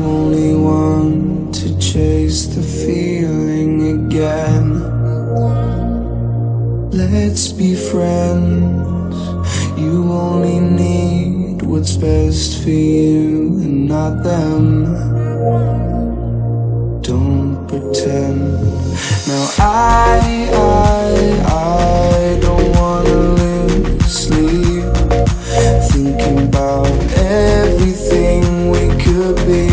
only want to chase the feeling again. Let's be friends. You only need what's best for you and not them. Don't pretend. Now I don't wanna lose sleep, thinking about everything we could be.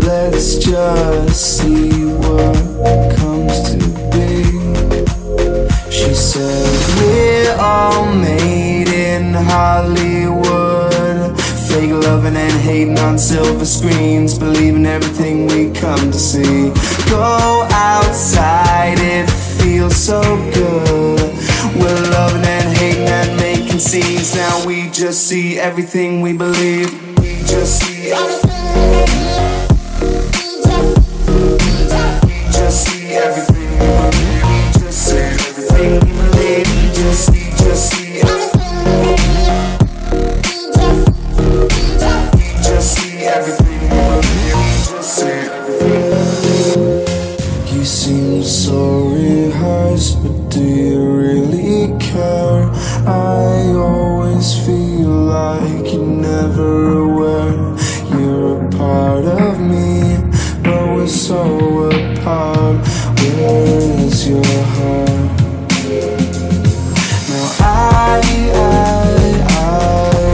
Let's just see what comes to be. She said we're all made in Hollywood, fake loving and hating on silver screens, believing everything we come to see. Go outside, it feels so good. We're loving and hating and making scenes. Now we just see everything we believe. We just see everything. We just see everything we believe. We just see everything we believe. We just see everything. You seem so rehearsed, but do you really care? I always feel like you're never aware. You're a part of me, but we're so apart. Where is your heart? Now I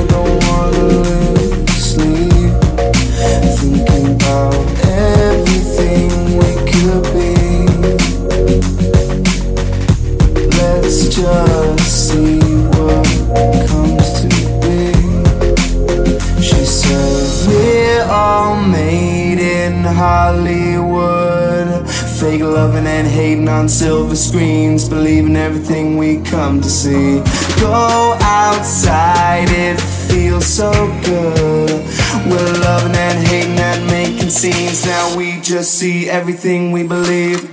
don't wanna lose sleep, thinking about everything we could be. Let's just see what comes to be. She said we're all made in Hollywood, fake loving and hating on silver screens, believing everything we come to see. Go outside, it feels so good. We're loving and hating and making scenes. Now we just see everything we believe.